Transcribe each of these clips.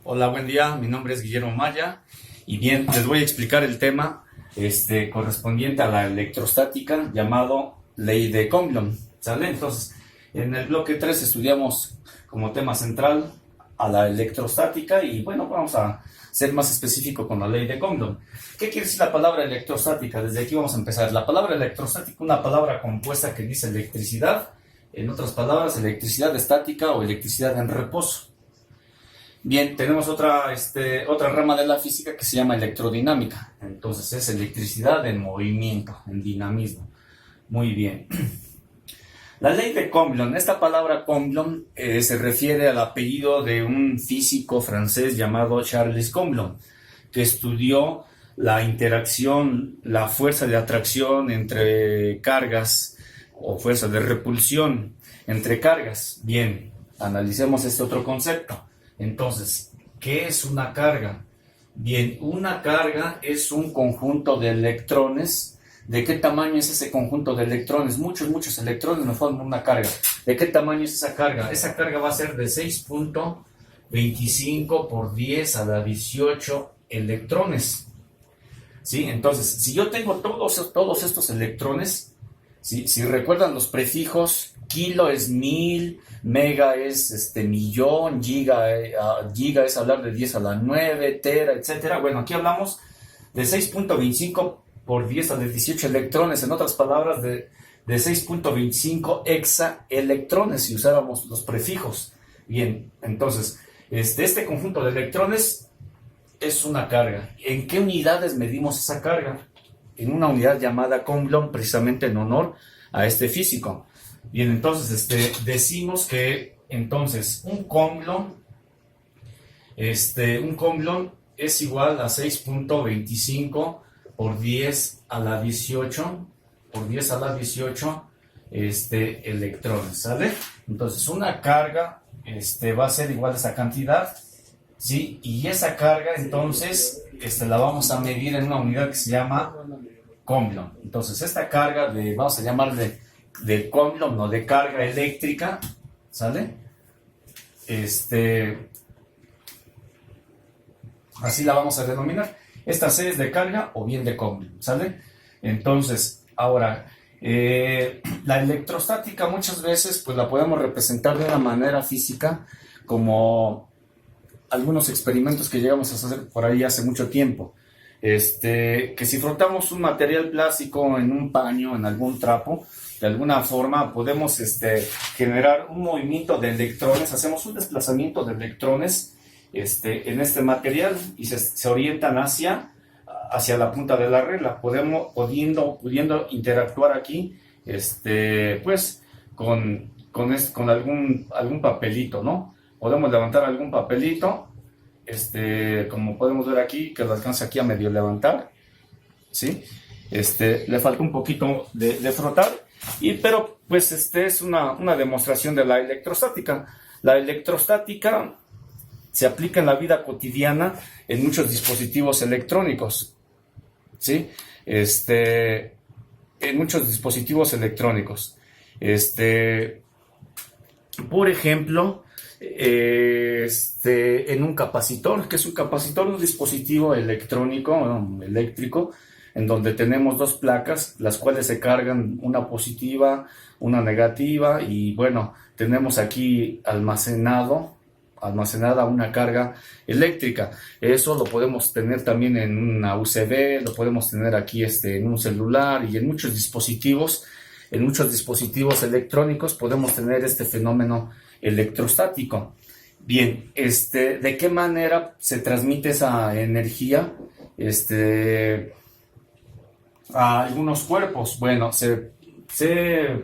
Hola, buen día. Mi nombre es Guillermo Maya y bien, les voy a explicar el tema correspondiente a la electrostática llamado Ley de Coulomb. ¿Sale? Entonces, en el bloque 3 estudiamos como tema central a la electrostática y bueno, vamos a ser más específico con la Ley de Coulomb. ¿Qué quiere decir la palabra electrostática? Desde aquí vamos a empezar. La palabra electrostática, una palabra compuesta que dice electricidad, en otras palabras, electricidad estática o electricidad en reposo. Bien, tenemos otra rama de la física que se llama electrodinámica. Entonces es electricidad en movimiento, en dinamismo. Muy bien. La ley de Coulomb, esta palabra Coulomb se refiere al apellido de un físico francés llamado Charles Coulomb, que estudió la interacción, la fuerza de atracción entre cargas o fuerza de repulsión entre cargas. Bien, analicemos este otro concepto. Entonces, ¿qué es una carga? Bien, una carga es un conjunto de electrones. ¿De qué tamaño es ese conjunto de electrones? Muchos electrones nos forman una carga. ¿De qué tamaño es esa carga? Esa carga va a ser de 6.25 por 10 a la 18 electrones. ¿Sí? Entonces, si yo tengo todos estos electrones, ¿sí? Si recuerdan los prefijos, kilo es 1000, mega es millón, giga es hablar de 10 a la 9, tera, etcétera. Bueno, aquí hablamos de 6.25 por 10 a la 18 electrones, en otras palabras, de 6.25 exaelectrones, si usáramos los prefijos. Bien, entonces, este conjunto de electrones es una carga. ¿En qué unidades medimos esa carga? En una unidad llamada Coulomb, precisamente en honor a este físico. Bien, entonces decimos que entonces un Coulomb es igual a 6.25 por 10 a la 18 electrones, ¿sale? Entonces una carga va a ser igual a esa cantidad, ¿sí? Y esa carga entonces la vamos a medir en una unidad que se llama Coulomb. Entonces esta carga vamos a llamarle de Coulomb, no, de carga eléctrica, ¿sale? Así la vamos a denominar. Esta C es de carga o bien de Coulomb, ¿sale? Entonces, ahora, la electrostática muchas veces pues la podemos representar de una manera física como algunos experimentos que llegamos a hacer por ahí hace mucho tiempo. Que si frotamos un material plástico en un paño, en algún trapo, de alguna forma podemos generar un movimiento de electrones, hacemos un desplazamiento de electrones en este material y se orientan hacia la punta de la regla, pudiendo interactuar aquí pues con algún papelito, ¿no? Podemos levantar algún papelito, como podemos ver aquí, que lo alcanza aquí a medio levantar, ¿sí? Le falta un poquito de frotar, pero pues es una demostración de la electrostática. La electrostática se aplica en la vida cotidiana en muchos dispositivos electrónicos, ¿sí? En muchos dispositivos electrónicos. Por ejemplo, en un capacitor. ¿Qué es un capacitor? Un dispositivo electrónico, eléctrico, en donde tenemos dos placas, las cuales se cargan, una positiva, una negativa, y bueno, tenemos aquí almacenada una carga eléctrica. Eso lo podemos tener también en una USB, lo podemos tener aquí en un celular y en muchos dispositivos electrónicos podemos tener este fenómeno electrostático. Bien, ¿de qué manera se transmite esa energía a algunos cuerpos? Bueno, se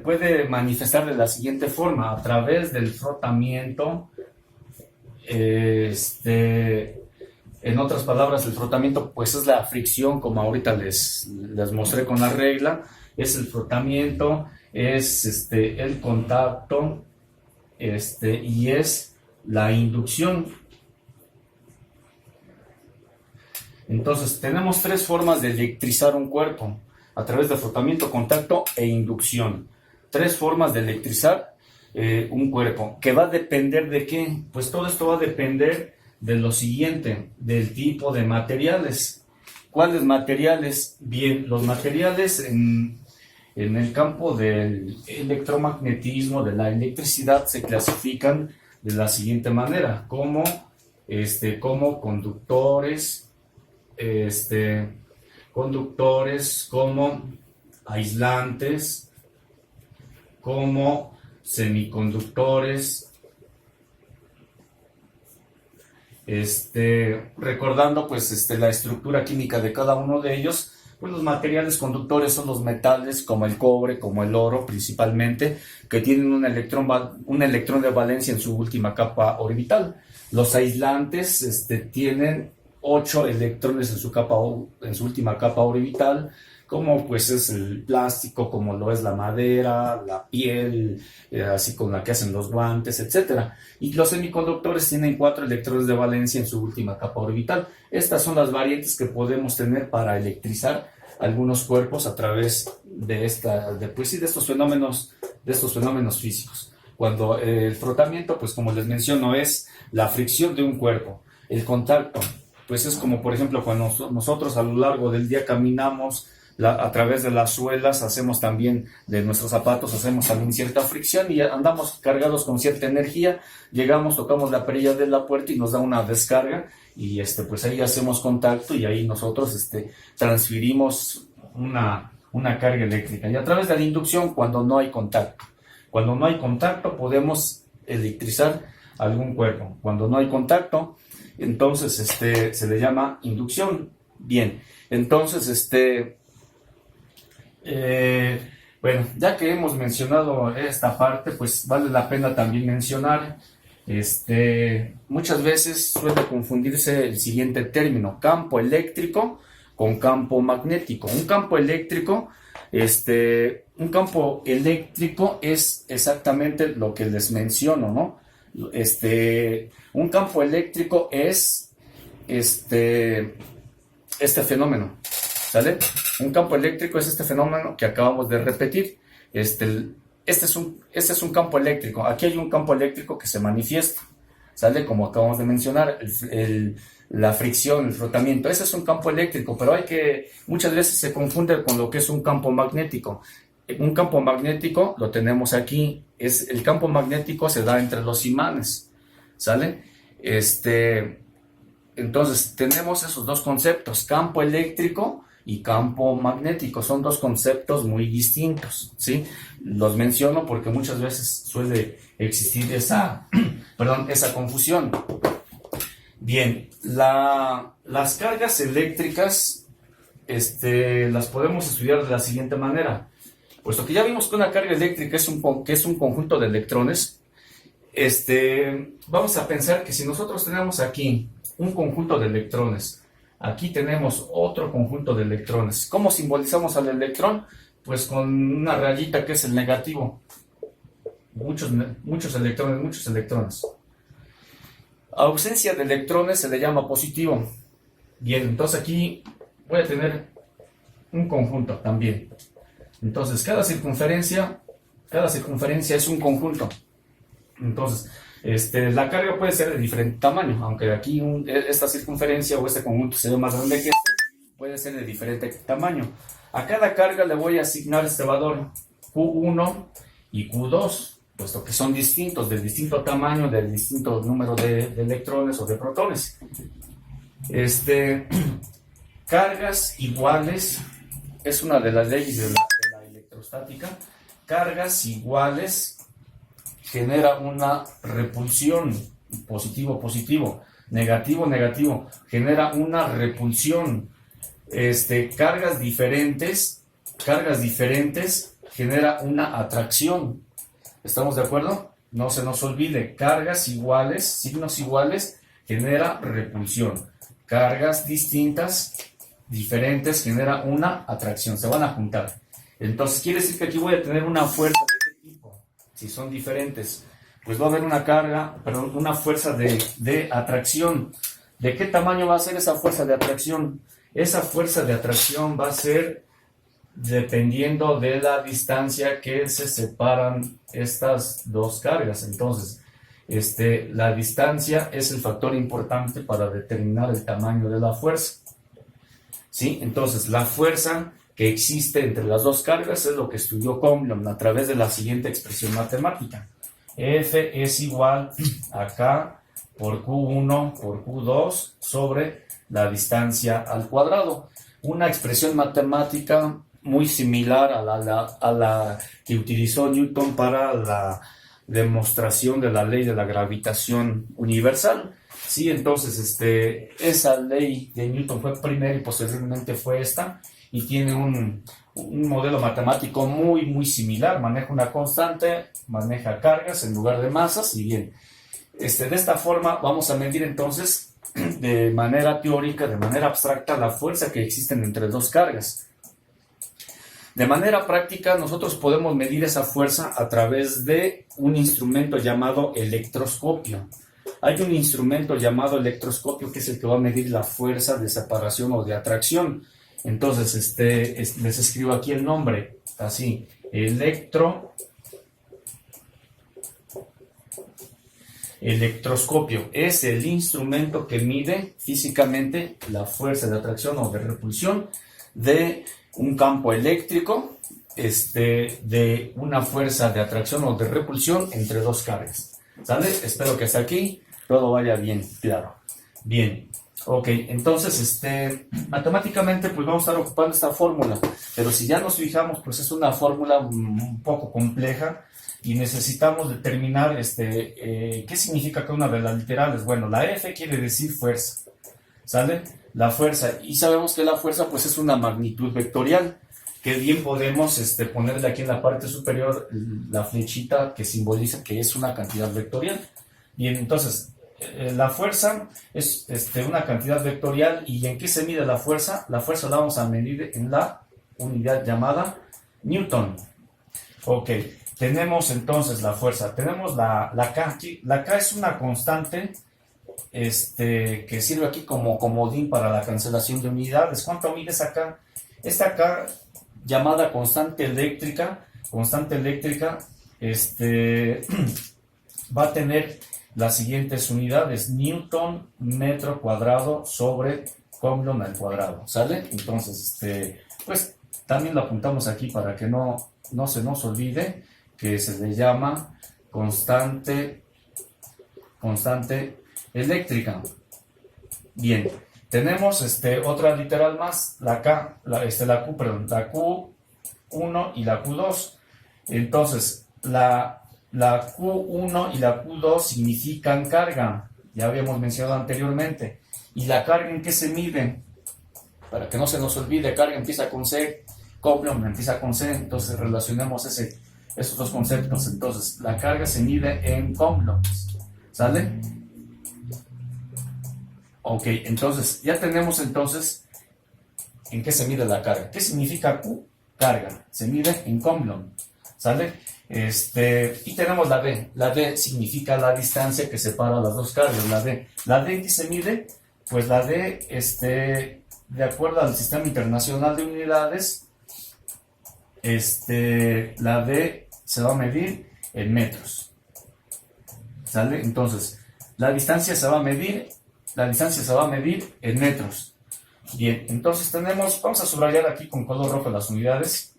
puede manifestar de la siguiente forma: a través del frotamiento. En otras palabras, el frotamiento pues es la fricción, como ahorita les mostré con la regla. Es el frotamiento, es el contacto, y es la inducción. Entonces tenemos tres formas de electrizar un cuerpo: a través de frotamiento, contacto e inducción. Tres formas de electrizar un cuerpo, que va a depender de qué. Pues todo esto va a depender de lo siguiente, del tipo de materiales. ¿Cuáles materiales? Bien, los materiales en el campo del electromagnetismo, de la electricidad, se clasifican de la siguiente manera, como conductores, como aislantes, como semiconductores, recordando pues la estructura química de cada uno de ellos. Pues los materiales conductores son los metales como el cobre, como el oro principalmente, que tienen un electrón de valencia en su última capa orbital. Los aislantes tienen 8 electrones en su última capa orbital, como pues es el plástico, como lo es la madera, la piel, así con la que hacen los guantes, etc. Y los semiconductores tienen 4 electrones de valencia en su última capa orbital. Estas son las variantes que podemos tener para electrizar algunos cuerpos a través de estos fenómenos físicos. Cuando el frotamiento, pues como les menciono, es la fricción de un cuerpo. El contacto, pues es como por ejemplo cuando nosotros a lo largo del día caminamos a través de las suelas, hacemos también de nuestros zapatos, hacemos también cierta fricción y andamos cargados con cierta energía, llegamos, tocamos la perilla de la puerta y nos da una descarga y pues ahí hacemos contacto y ahí nosotros transferimos una carga eléctrica. Y a través de la inducción, cuando no hay contacto podemos electrizar algún cuerpo. Cuando no hay contacto, entonces se le llama inducción. Bien, entonces bueno, ya que hemos mencionado esta parte, pues vale la pena también mencionar, muchas veces suele confundirse el siguiente término, campo eléctrico con campo magnético. Un campo eléctrico es exactamente lo que les menciono, ¿no? Un campo eléctrico es este fenómeno, ¿sale? Un campo eléctrico es este fenómeno que acabamos de repetir. Este es un campo eléctrico. Aquí hay un campo eléctrico que se manifiesta, ¿sale? Como acabamos de mencionar, la fricción, el frotamiento. Ese es un campo eléctrico, pero muchas veces se confunde con lo que es un campo magnético. Un campo magnético lo tenemos aquí. El campo magnético se da entre los imanes, ¿sale? Entonces tenemos esos dos conceptos, campo eléctrico y campo magnético. Son dos conceptos muy distintos, ¿sí? Los menciono porque muchas veces suele existir esa confusión. Bien, las cargas eléctricas las podemos estudiar de la siguiente manera. Puesto que ya vimos que una carga eléctrica es un conjunto de electrones, vamos a pensar que si nosotros tenemos aquí un conjunto de electrones, aquí tenemos otro conjunto de electrones. ¿Cómo simbolizamos al electrón? Pues con una rayita que es el negativo. Muchos electrones. Ausencia de electrones se le llama positivo. Bien, entonces aquí voy a tener un conjunto también. Entonces cada circunferencia es un conjunto. Entonces, la carga puede ser de diferente tamaño, aunque aquí esta circunferencia o este conjunto se ve más grande que puede ser de diferente tamaño. A cada carga le voy a asignar este valor Q1 y Q2, puesto que son distintos, del distinto tamaño, del distinto número de electrones o de protones. Cargas iguales es una de las leyes de la electrostática. Cargas iguales genera una repulsión, positivo, negativo, genera una repulsión. Cargas diferentes genera una atracción. ¿Estamos de acuerdo? No se nos olvide, cargas iguales, signos iguales, genera repulsión. Cargas diferentes, genera una atracción, se van a juntar. Entonces quiere decir que aquí voy a tener una fuerza de qué tipo. Si son diferentes, pues va a haber una fuerza de atracción. ¿De qué tamaño va a ser esa fuerza de atracción? Esa fuerza de atracción va a ser dependiendo de la distancia que se separan estas dos cargas. Entonces, la distancia es el factor importante para determinar el tamaño de la fuerza. ¿Sí? Entonces, la fuerza que existe entre las dos cargas es lo que estudió Coulomb a través de la siguiente expresión matemática. F es igual a K por Q1 por Q2 sobre la distancia al cuadrado. Una expresión matemática muy similar a la que utilizó Newton para la demostración de la ley de la gravitación universal. Sí, entonces esa ley de Newton fue primera y posteriormente fue esta, y tiene un modelo matemático muy similar. Maneja una constante, maneja cargas en lugar de masas, y bien, de esta forma vamos a medir entonces de manera teórica, de manera abstracta, la fuerza que existen entre dos cargas. De manera práctica, nosotros podemos medir esa fuerza a través de un instrumento llamado electroscopio. Hay un instrumento llamado electroscopio que es el que va a medir la fuerza de separación o de atracción. Entonces, les escribo aquí el nombre, así, electroscopio. Es el instrumento que mide físicamente la fuerza de atracción o de repulsión de un campo eléctrico, de una fuerza de atracción o de repulsión entre dos cargas. ¿Sale? Espero que hasta aquí todo vaya bien, claro. Bien, ok, entonces, matemáticamente pues vamos a estar ocupando esta fórmula, pero si ya nos fijamos, pues es una fórmula un poco compleja y necesitamos determinar, qué significa cada una de las literales. Bueno, la F quiere decir fuerza, ¿sale? La fuerza, y sabemos que la fuerza pues es una magnitud vectorial, que bien podemos ponerle aquí en la parte superior la flechita que simboliza que es una cantidad vectorial. Bien, entonces, la fuerza es una cantidad vectorial. ¿Y en qué se mide la fuerza? La fuerza la vamos a medir en la unidad llamada Newton. Ok, tenemos entonces la fuerza, tenemos la K aquí. La K es una constante que sirve aquí como comodín para la cancelación de unidades. ¿Cuánto mide esa K? Esta K, llamada constante eléctrica, va a tener las siguientes unidades: Newton metro cuadrado sobre Coulomb al cuadrado, ¿sale? Entonces, pues también lo apuntamos aquí para que no se nos olvide que se le llama constante eléctrica. Bien, tenemos otra literal más, la Q1 y la Q2. Entonces, la Q1 y la Q2 significan carga, ya habíamos mencionado anteriormente. ¿Y la carga en qué se mide? Para que no se nos olvide, carga empieza con C, Coulomb empieza con C, entonces relacionemos esos dos conceptos. Entonces, la carga se mide en Coulomb, ¿sale? Ok, entonces, ya tenemos entonces en qué se mide la carga. ¿Qué significa Q? Carga, se mide en Coulomb, ¿sale? Y tenemos la D. La D significa la distancia que separa las dos cargas, la D. ¿La D en qué se mide? Pues la D, de acuerdo al Sistema Internacional de Unidades, la D se va a medir en metros, ¿sale? Entonces, la distancia se va a medir en metros. Bien, entonces vamos a subrayar aquí con color rojo las unidades,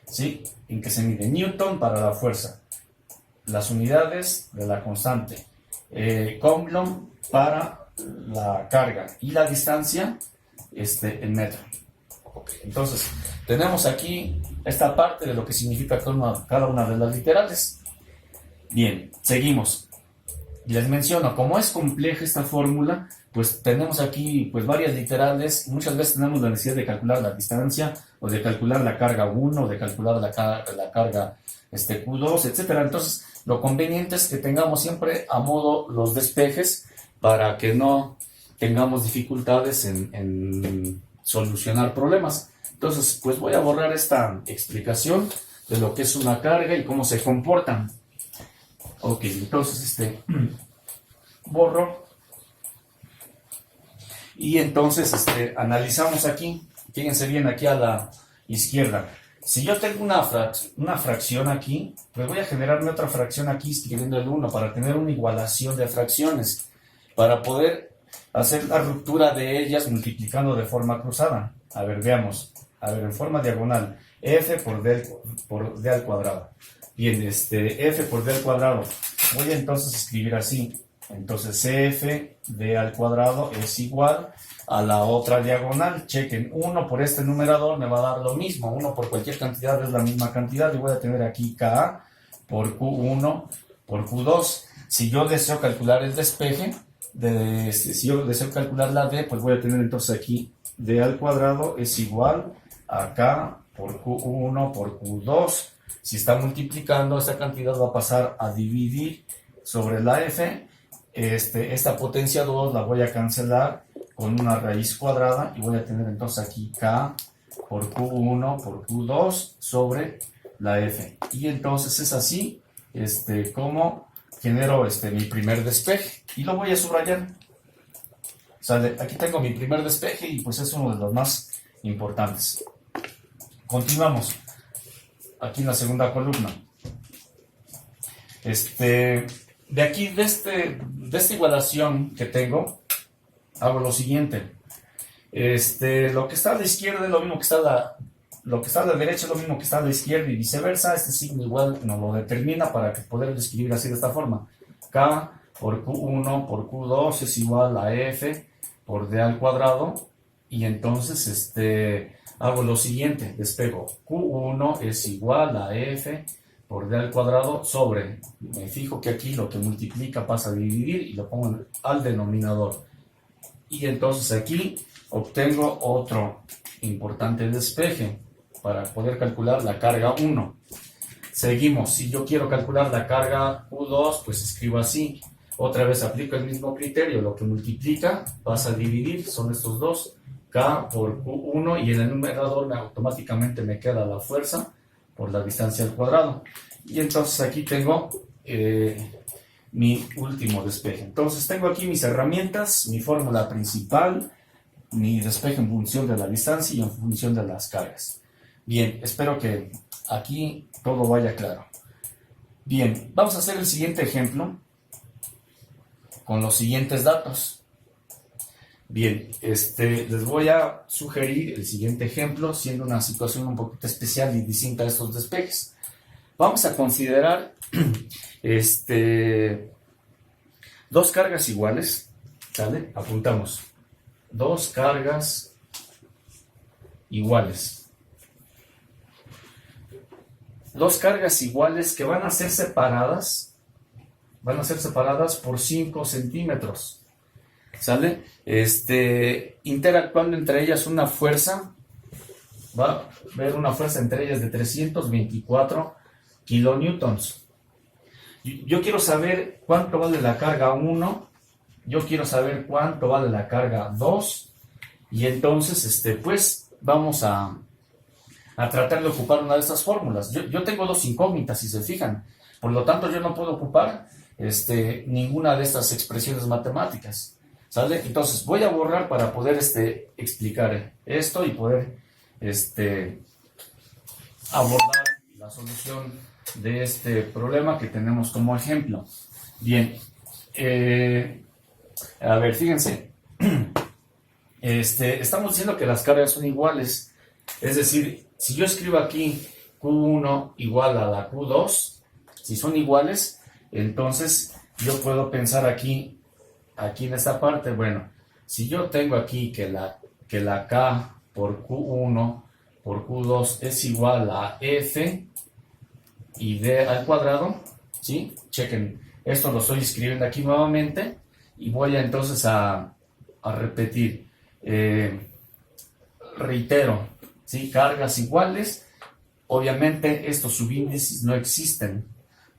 ¿sí? En que se mide Newton para la fuerza, las unidades de la constante, Coulomb para la carga y la distancia en metro. Okay. Entonces, tenemos aquí esta parte de lo que significa cada una de las literales. Bien, seguimos. Les menciono, como es compleja esta fórmula, pues tenemos aquí pues varias literales. Muchas veces tenemos la necesidad de calcular la distancia, o de calcular la carga 1, o de calcular la carga Q2, etcétera. Entonces, lo conveniente es que tengamos siempre a modo los despejes para que no tengamos dificultades en solucionar problemas. Entonces, pues voy a borrar esta explicación de lo que es una carga y cómo se comportan. Ok, entonces borro y entonces analizamos aquí. Fíjense bien aquí a la izquierda. Si yo tengo una fracción aquí, pues voy a generarme otra fracción aquí escribiendo el 1 para tener una igualación de fracciones, para poder hacer la ruptura de ellas multiplicando de forma cruzada. A ver, veamos. A ver, en forma diagonal, f por d al cuadrado. Bien, f por d al cuadrado. Voy a entonces escribir así. Entonces, f d al cuadrado es igual a la otra diagonal. Chequen, 1 por este numerador me va a dar lo mismo. 1 por cualquier cantidad es la misma cantidad. Y voy a tener aquí k por q1 por q2. Si yo deseo calcular el despeje, si yo deseo calcular la d, pues voy a tener entonces aquí d al cuadrado es igual a k por q1 por q2. Si está multiplicando, esta cantidad va a pasar a dividir sobre la f. Esta potencia 2 la voy a cancelar con una raíz cuadrada y voy a tener entonces aquí k por q1 por q2 sobre la f. Y entonces es así como genero mi primer despeje. Y lo voy a subrayar. ¿Sale? Aquí tengo mi primer despeje y pues es uno de los más importantes. Continuamos. Aquí en la segunda columna. De aquí, de esta igualación que tengo, hago lo siguiente. Lo que está a la izquierda es lo mismo que está lo que está a la derecha es lo mismo que está a la izquierda y viceversa. Este signo igual nos lo determina para poder escribir así de esta forma. K por Q1 por Q2 es igual a F por D al cuadrado. Y entonces hago lo siguiente, despejo. Q1 es igual a F por D al cuadrado sobre, me fijo que aquí lo que multiplica pasa a dividir y lo pongo al denominador. Y entonces aquí obtengo otro importante despeje para poder calcular la carga 1. Seguimos, si yo quiero calcular la carga Q2, pues escribo así. Otra vez aplico el mismo criterio, lo que multiplica pasa a dividir, son estos dos. K por Q1 y en el numerador automáticamente me queda la fuerza por la distancia al cuadrado. Y entonces aquí tengo mi último despeje. Entonces tengo aquí mis herramientas, mi fórmula principal, mi despeje en función de la distancia y en función de las cargas. Bien, espero que aquí todo vaya claro. Bien, vamos a hacer el siguiente ejemplo con los siguientes datos. Bien, les voy a sugerir el siguiente ejemplo, siendo una situación un poquito especial y distinta a estos despejes. Vamos a considerar dos cargas iguales, ¿sale? Apuntamos. Dos cargas iguales. Dos cargas iguales que van a ser separadas por 5 centímetros. ¿Sale? Interactuando entre ellas una fuerza, va a haber una fuerza entre ellas de 324 kilonewtons. Yo quiero saber cuánto vale la carga 1, yo quiero saber cuánto vale la carga 2, y entonces, pues, vamos a tratar de ocupar una de estas fórmulas. Yo tengo dos incógnitas, si se fijan, por lo tanto yo no puedo ocupar ninguna de estas expresiones matemáticas. ¿Sale? Entonces voy a borrar para poder explicar esto y poder abordar la solución de este problema que tenemos como ejemplo. Bien, a ver, fíjense, estamos diciendo que las cargas son iguales, es decir, si yo escribo aquí Q1 igual a la Q2, si son iguales, entonces yo puedo pensar aquí en esta parte, bueno, si yo tengo aquí que la K por Q1 por Q2 es igual a F y D al cuadrado, ¿sí? Chequen, esto lo estoy escribiendo aquí nuevamente y voy entonces a repetir. Reitero, ¿sí? Cargas iguales, obviamente estos subíndices no existen,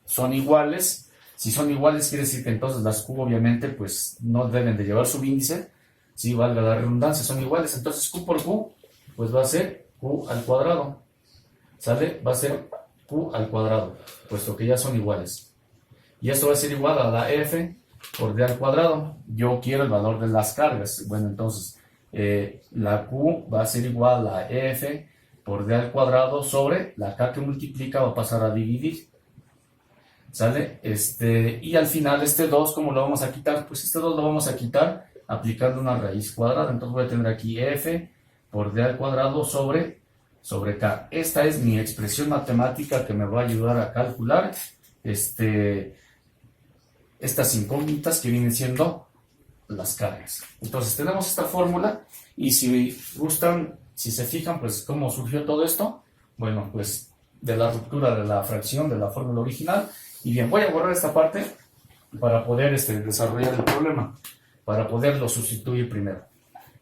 son iguales. Si son iguales, quiere decir que entonces las Q obviamente pues no deben de llevar subíndice, si valga la redundancia, son iguales. Entonces Q por Q pues va a ser Q al cuadrado, ¿sale? Va a ser Q al cuadrado, puesto que ya son iguales. Y esto va a ser igual a la F por D al cuadrado. Yo quiero el valor de las cargas. Bueno, entonces la Q va a ser igual a F por d al cuadrado sobre la k que multiplica va a pasar a dividir. ¿Sale? Y al final este 2, ¿cómo lo vamos a quitar? Pues este 2 lo vamos a quitar aplicando una raíz cuadrada. Entonces voy a tener aquí f por d al cuadrado sobre k. Esta es mi expresión matemática que me va a ayudar a calcular estas incógnitas que vienen siendo las cargas. Entonces tenemos esta fórmula y si gustan, si se fijan, pues cómo surgió todo esto. Bueno, pues de la ruptura de la fracción de la fórmula original. Y bien, voy a borrar esta parte para poder desarrollar el problema, para poderlo sustituir primero.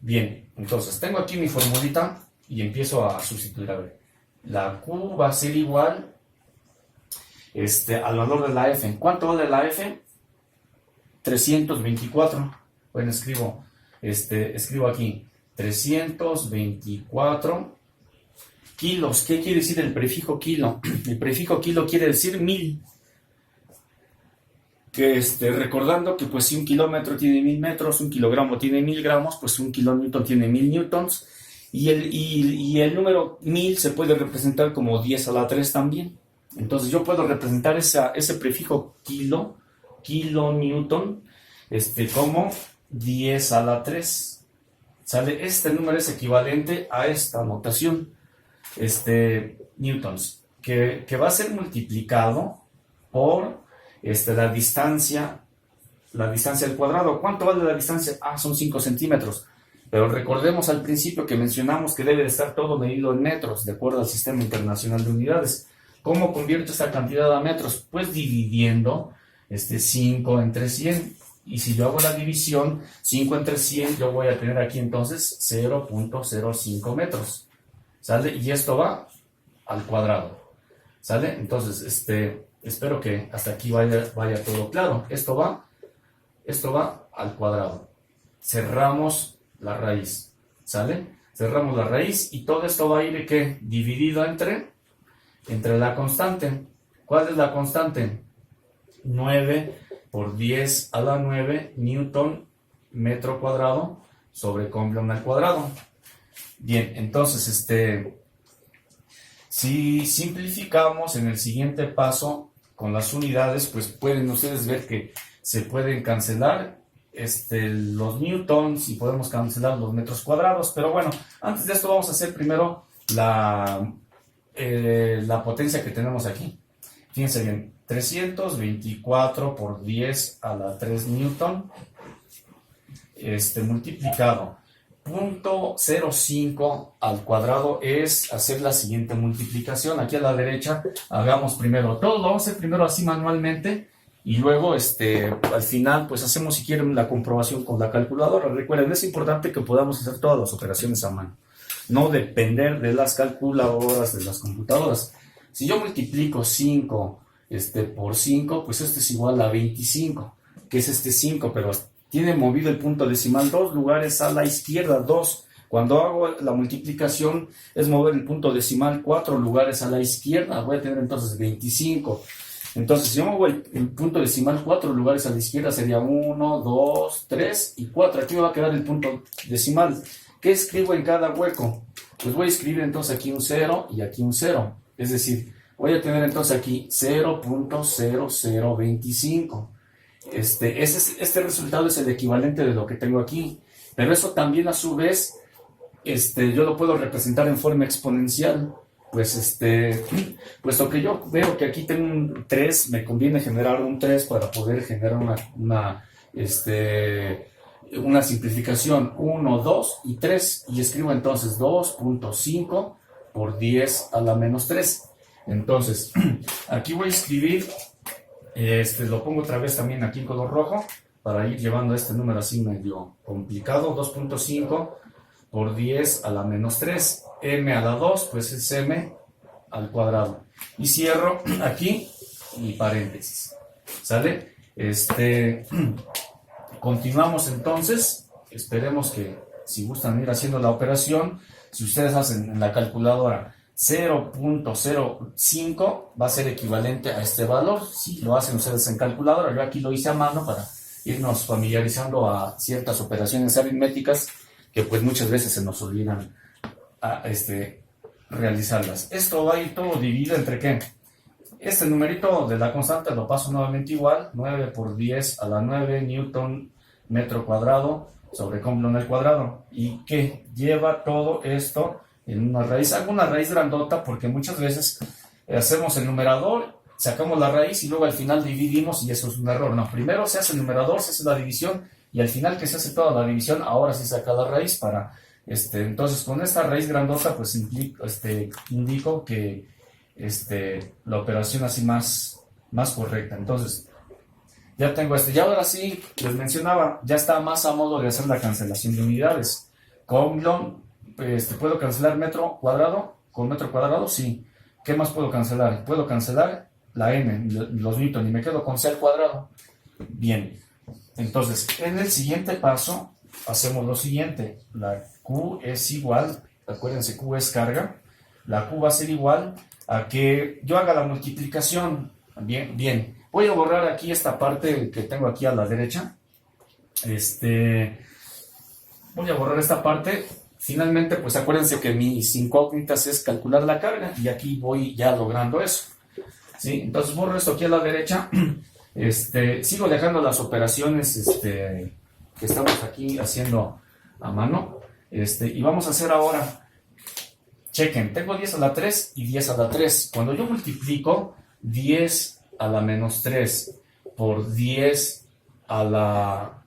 Bien, entonces tengo aquí mi formulita y empiezo a sustituir. A ver, la Q va a ser igual al valor de la F. ¿Cuánto vale la F? 324. Bueno, escribo aquí 324 kilos. ¿Qué quiere decir el prefijo kilo? El prefijo kilo quiere decir 1000. Que recordando que pues si un kilómetro tiene 1000 metros, un kilogramo tiene 1000 gramos, pues un kilonewton tiene 1000 newtons, y el número 1000 se puede representar como 10 a la 3 también. Entonces yo puedo representar ese prefijo kilonewton, como 10 a la 3. ¿Sale? Este número es equivalente a esta notación, newtons, que va a ser multiplicado por la distancia al cuadrado. ¿Cuánto vale la distancia? Son 5 centímetros. Pero recordemos al principio que mencionamos que debe de estar todo medido en metros, de acuerdo al Sistema Internacional de Unidades. ¿Cómo convierto esta cantidad a metros? Pues dividiendo 5 entre 100. Y si yo hago la división, 5 entre 100, yo voy a tener aquí entonces 0.05 metros. ¿Sale? Y esto va al cuadrado. ¿Sale? Entonces, espero que hasta aquí vaya todo claro. Esto va al cuadrado. Cerramos la raíz. ¿Sale? Cerramos la raíz y todo esto va a ir ¿qué? Dividido entre la constante. ¿Cuál es la constante? 9 por 10 a la 9 newton metro cuadrado sobre Coulomb al cuadrado. Bien, entonces si simplificamos en el siguiente paso con las unidades, pues pueden ustedes ver que se pueden cancelar los newtons y podemos cancelar los metros cuadrados. Pero bueno, antes de esto vamos a hacer primero la potencia que tenemos aquí. Fíjense bien, 324 por 10 a la 3 newton, multiplicado 0.05 al cuadrado es hacer la siguiente multiplicación. Aquí a la derecha hagamos primero todo, lo vamos a hacer primero así manualmente y luego al final pues hacemos si quieren la comprobación con la calculadora. Recuerden, es importante que podamos hacer todas las operaciones a mano, no depender de las calculadoras, de las computadoras. Si yo multiplico 5 por 5, pues esto es igual a 25, que es 5, pero tiene movido el punto decimal 2 lugares a la izquierda, 2. Cuando hago la multiplicación es mover el punto decimal 4 lugares a la izquierda, voy a tener entonces 25. Entonces, si yo muevo el punto decimal 4 lugares a la izquierda, sería 1, 2, 3 y 4. Aquí me va a quedar el punto decimal. ¿Qué escribo en cada hueco? Pues voy a escribir entonces aquí un 0 y aquí un 0. Es decir, voy a tener entonces aquí 0.0025. Este resultado es el equivalente de lo que tengo aquí, pero eso también a su vez yo lo puedo representar en forma exponencial, pues puesto que yo veo que aquí tengo un 3, me conviene generar un 3 para poder generar una simplificación 1, 2 y 3, y escribo entonces 2.5 por 10 a la menos 3. Entonces aquí voy a escribir, lo pongo otra vez también aquí en color rojo para ir llevando este número así medio complicado. 2.5 por 10 a la menos 3, m a la 2 pues es m al cuadrado, y cierro aquí mi paréntesis. ¿Sale? Continuamos entonces. Esperemos que si gustan ir haciendo la operación, si ustedes hacen en la calculadora 0.05 va a ser equivalente a este valor. Si lo hacen ustedes en calculadora, yo aquí lo hice a mano para irnos familiarizando a ciertas operaciones aritméticas que pues muchas veces se nos olvidan realizarlas. Esto va a ir todo dividido entre ¿qué? Este numerito de la constante lo paso nuevamente igual, 9 por 10 a la 9 newton metro cuadrado sobre Coulomb al cuadrado. ¿Y qué? Lleva todo esto en una raíz. Hago una raíz grandota porque muchas veces hacemos el numerador, sacamos la raíz y luego al final dividimos y eso es un error. No, primero se hace el numerador, se hace la división y al final que se hace toda la división, ahora sí saca la raíz para... entonces con esta raíz grandota pues indico que la operación así más correcta. Entonces ya tengo y ahora sí les mencionaba, ya está más a modo de hacer la cancelación de unidades. Coulomb, ¿puedo cancelar metro cuadrado? ¿Con metro cuadrado? Sí. ¿Qué más puedo cancelar? Puedo cancelar la n, los newton, y me quedo con c al cuadrado. Bien, entonces en el siguiente paso hacemos lo siguiente. La Q es igual, acuérdense, Q es carga. La Q va a ser igual a que yo haga la multiplicación. Bien. Voy a borrar aquí esta parte que tengo aquí a la derecha. Voy a borrar esta parte. Finalmente, pues acuérdense que mis incógnitas es calcular la carga y aquí voy ya logrando eso. ¿Sí? Entonces borro esto aquí a la derecha. Sigo dejando las operaciones que estamos aquí haciendo a mano. Y vamos a hacer ahora, chequen, tengo 10 a la 3 y 10 a la 3. Cuando yo multiplico 10 a la menos 3 por 10 a la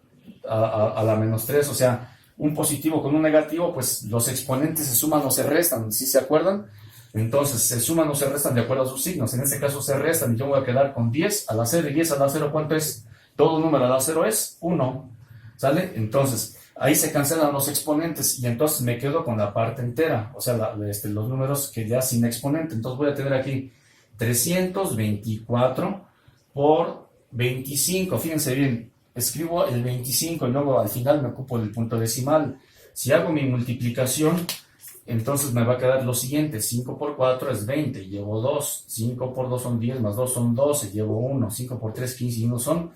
menos 3, o sea, un positivo con un negativo, pues los exponentes se suman o se restan, ¿sí se acuerdan? Entonces, se suman o se restan de acuerdo a sus signos. En este caso se restan y yo voy a quedar con 10 a la 0. ¿Y 10 a la 0 cuánto es? Todo número a la 0 es 1, ¿sale? Entonces, ahí se cancelan los exponentes y entonces me quedo con la parte entera, o sea, los números que ya sin exponente. Entonces voy a tener aquí 324 por 25. Fíjense bien, escribo el 25 y luego al final me ocupo del punto decimal. Si hago mi multiplicación, entonces me va a quedar lo siguiente: 5 por 4 es 20, llevo 2, 5 por 2 son 10, más 2 son 12, llevo 1, 5 por 3, 15 y 1 son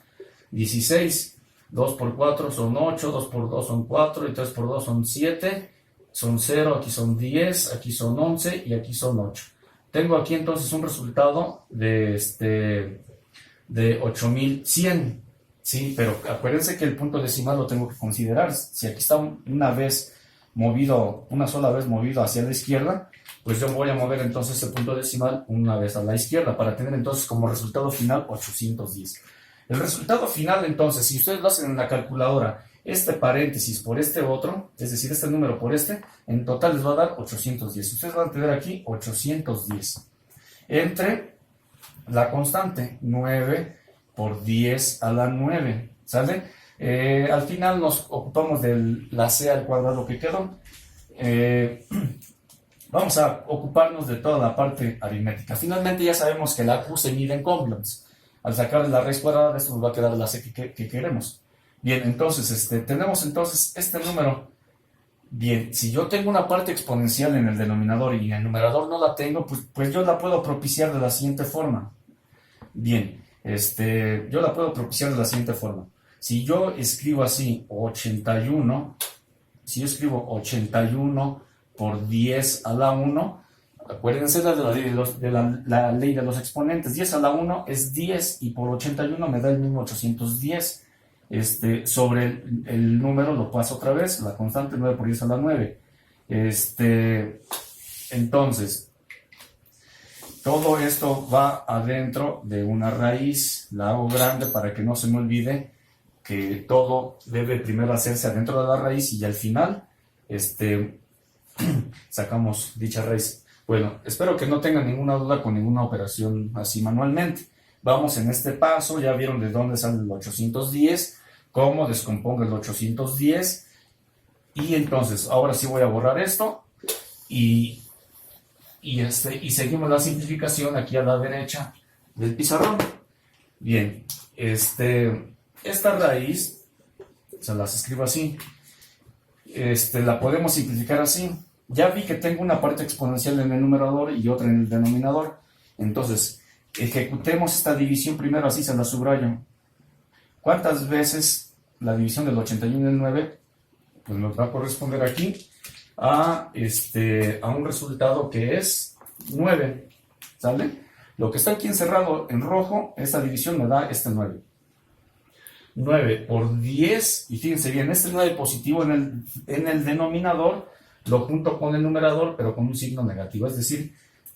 16, 2 por 4 son 8, 2 por 2 son 4 y 3 por 2 son 7, son 0, aquí son 10, aquí son 11 y aquí son 8. Tengo aquí entonces un resultado de 8100, ¿sí? Pero acuérdense que el punto decimal lo tengo que considerar. Si aquí está una sola vez movido hacia la izquierda, pues yo voy a mover entonces el punto decimal una vez a la izquierda para tener entonces como resultado final 810. El resultado final entonces, si ustedes lo hacen en la calculadora, este paréntesis por este otro, es decir, este número por en total les va a dar 810. Ustedes van a tener aquí 810 entre la constante 9 por 10 a la 9, ¿sale? Al final nos ocupamos de la c al cuadrado que quedó. Vamos a ocuparnos de toda la parte aritmética. Finalmente ya sabemos que la Q se mide en coulombs. Al sacar la raíz cuadrada de esto nos va a quedar la c que queremos. Bien, entonces tenemos entonces este número. Bien, si yo tengo una parte exponencial en el denominador y en el numerador no la tengo, pues yo la puedo propiciar de la siguiente forma. Bien, yo la puedo propiciar de la siguiente forma. Si yo escribo así 81, si yo escribo 81 por 10 a la 1, acuérdense de la ley de los exponentes. 10 a la 1 es 10 y por 81 me da el mismo 810. Sobre el número lo paso otra vez, la constante 9 por 10 a la 9. Entonces, todo esto va adentro de una raíz, la hago grande para que no se me olvide que todo debe primero hacerse adentro de la raíz y al final sacamos dicha raíz. Bueno, espero que no tengan ninguna duda con ninguna operación así manualmente. Vamos en este paso, ya vieron de dónde sale el 810, cómo descompongo el 810, y entonces ahora sí voy a borrar esto y seguimos la simplificación aquí a la derecha del pizarrón. Bien, esta raíz, se las escribo así, la podemos simplificar así. Ya vi que tengo una parte exponencial en el numerador y otra en el denominador, entonces ejecutemos esta división primero, así se la subrayo. ¿Cuántas veces la división del 81 en el 9? Pues nos va a corresponder aquí a un resultado que es 9, ¿sale? Lo que está aquí encerrado en rojo, esta división me da este 9. 9 por 10, y fíjense bien, este 9 positivo en el denominador, lo junto con el numerador, pero con un signo negativo, es decir,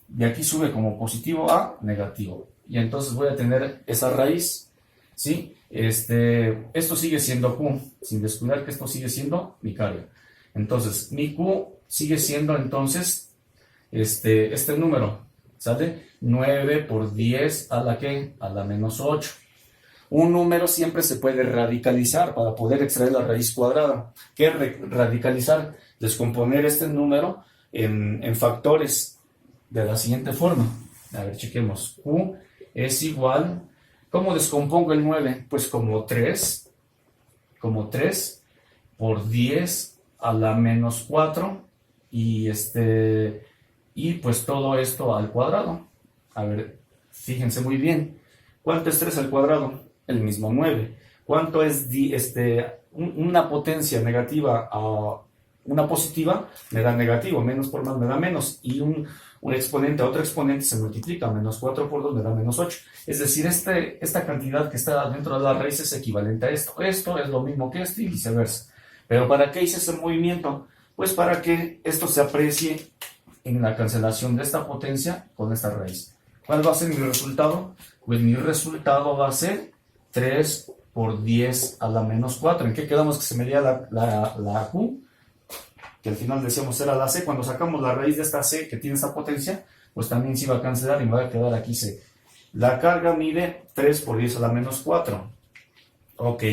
de aquí sube como positivo a negativo, y entonces voy a tener esa raíz, ¿sí? Esto sigue siendo Q, sin descuidar que esto sigue siendo mi carga. Entonces, mi Q sigue siendo entonces este número, ¿sale? 9 por 10 a la ¿qué? A la menos 8. Un número siempre se puede radicalizar para poder extraer la raíz cuadrada. ¿Qué es radicalizar? Descomponer este número en factores de la siguiente forma. A ver, chequemos. Q es igual. ¿Cómo descompongo el 9? Pues como 3 por 10 a la menos 4 y pues todo esto al cuadrado. A ver, fíjense muy bien. ¿Cuánto es 3 al cuadrado? El mismo 9. ¿Cuánto es una potencia negativa a una positiva? Me da negativo, menos por más me da menos, y un exponente a otro exponente se multiplica, menos 4 por 2 me da menos 8. Es decir, esta cantidad que está dentro de la raíz es equivalente a esto. Esto es lo mismo que esto y viceversa. ¿Pero para qué hice ese movimiento? Pues para que esto se aprecie en la cancelación de esta potencia con esta raíz. ¿Cuál va a ser mi resultado? Pues mi resultado va a ser 3 por 10 a la menos 4. ¿En qué quedamos que se medía la Q? Que al final decíamos era la C. Cuando sacamos la raíz de esta C que tiene esta potencia, pues también se iba a cancelar y me va a quedar aquí C. La carga mide 3 por 10 a la menos 4. Ok.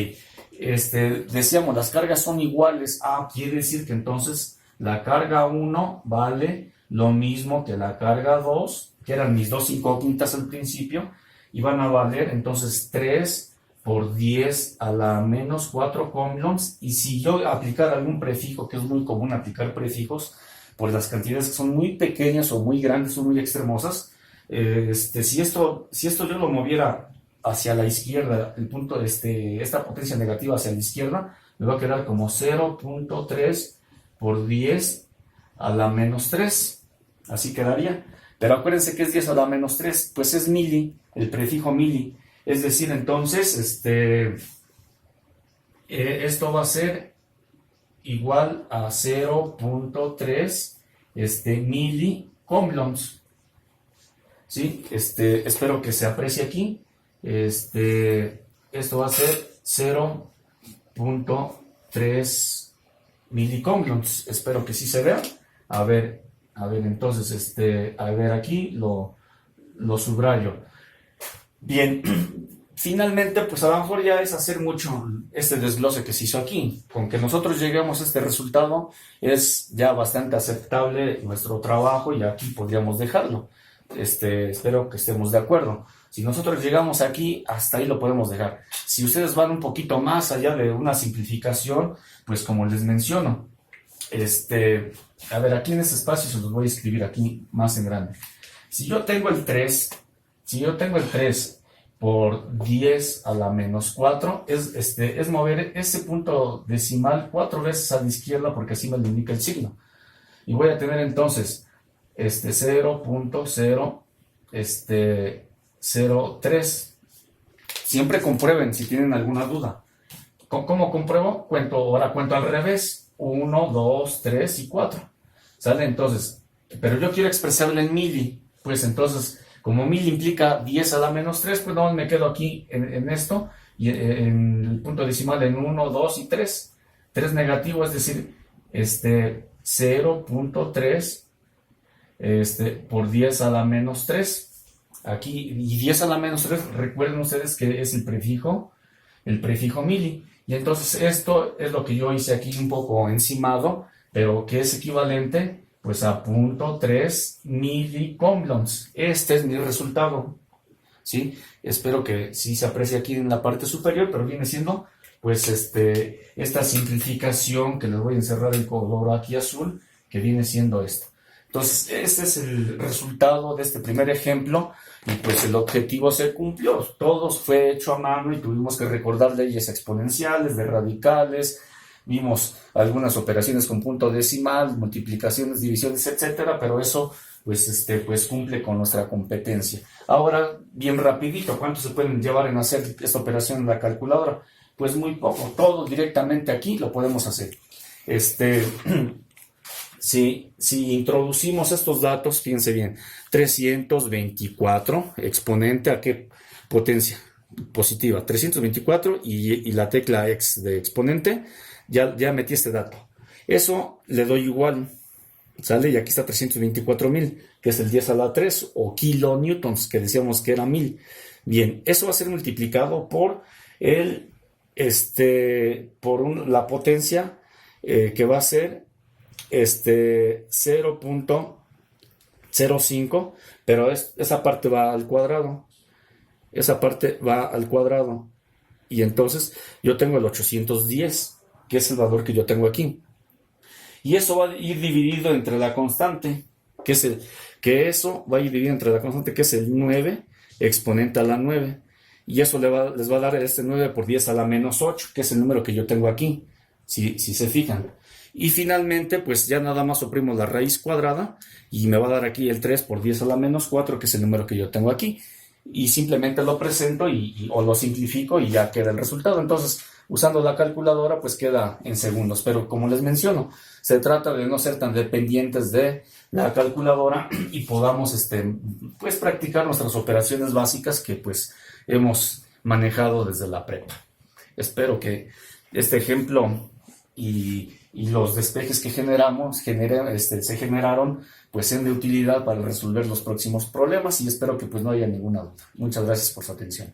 Decíamos, las cargas son iguales. Quiere decir que entonces la carga 1 vale lo mismo que la carga 2, que eran mis dos incógnitas al principio, y van a valer entonces 3 por 10 a la menos 4 coulombs. Y si yo aplicara algún prefijo, que es muy común aplicar prefijos, por las cantidades que son muy pequeñas o muy grandes o muy extremosas, si esto yo lo moviera hacia la izquierda, el punto esta potencia negativa hacia la izquierda, me va a quedar como 0.3 por 10 a la menos 3. Así quedaría. Pero acuérdense que es 10 a la menos 3, pues es mili, el prefijo mili. Es decir, entonces, esto va a ser igual a 0.3 milicoulombs. ¿Sí? Espero que se aprecie aquí. Esto va a ser 0.3 milicoulombs. Espero que sí se vea. A ver, entonces, a ver aquí lo subrayo. Bien, finalmente, pues a lo mejor ya es hacer mucho este desglose que se hizo aquí. Con que nosotros lleguemos a este resultado es ya bastante aceptable nuestro trabajo y aquí podríamos dejarlo. Espero que estemos de acuerdo. Si nosotros llegamos aquí, hasta ahí lo podemos dejar. Si ustedes van un poquito más allá de una simplificación, pues como les menciono, a ver, aquí en este espacio se los voy a escribir aquí más en grande. Si yo tengo el 3 por 10 a la menos 4, es mover ese punto decimal 4 veces a la izquierda porque así me lo indica el signo. Y voy a tener entonces 0.003. Siempre comprueben si tienen alguna duda. ¿Cómo compruebo? Ahora cuento al revés. 1, 2, 3 y 4. ¿Sale? Entonces, pero yo quiero expresarlo en mili. Pues entonces, como mili implica 10 a la menos 3, pues no me quedo aquí en esto, y en el punto decimal en 1, 2 y 3. 3 negativo, es decir, 0.3 por 10 a la menos 3. Aquí, y 10 a la menos 3, recuerden ustedes que es el prefijo mili. Y entonces esto es lo que yo hice aquí un poco encimado, pero que es equivalente pues a 0.3 milicoulombs. Este es mi resultado, ¿sí? Espero que sí se aprecie aquí en la parte superior, pero viene siendo pues esta simplificación que les voy a encerrar el color aquí azul, que viene siendo esto. Entonces, este es el resultado de este primer ejemplo y pues el objetivo se cumplió. Todo fue hecho a mano y tuvimos que recordar leyes exponenciales, de radicales, vimos algunas operaciones con punto decimal, multiplicaciones, divisiones, etcétera, pero eso pues cumple con nuestra competencia. Ahora, bien rapidito, ¿cuánto se pueden llevar en hacer esta operación en la calculadora? Pues muy poco, todo directamente aquí lo podemos hacer. Si introducimos estos datos, fíjense bien, 324, exponente a qué potencia positiva, 324 y la tecla X de exponente, ya metí este dato. Eso le doy igual, ¿sale? Y aquí está 324.000, que es el 10 a la 3, o kilonewtons, que decíamos que era 1000. Bien, eso va a ser multiplicado por la potencia, que va a ser 0.05, pero esa parte va al cuadrado. Esa parte va al cuadrado. Y entonces yo tengo el 810, que es el valor que yo tengo aquí. Y eso va a ir dividido entre la constante, que es el 9 exponente a la 9. Y eso les va a dar este 9 por 10 a la menos 8, que es el número que yo tengo aquí, si se fijan. Y finalmente, pues ya nada más oprimo la raíz cuadrada y me va a dar aquí el 3 por 10 a la menos 4, que es el número que yo tengo aquí. Y simplemente lo presento o lo simplifico y ya queda el resultado. Entonces, usando la calculadora, pues queda en segundos. Pero como les menciono, se trata de no ser tan dependientes de la calculadora y podamos pues practicar nuestras operaciones básicas que pues hemos manejado desde la prepa. Espero que este ejemplo y los despejes que se generaron, pues sean de utilidad para resolver los próximos problemas, y espero que pues no haya ninguna duda. Muchas gracias por su atención.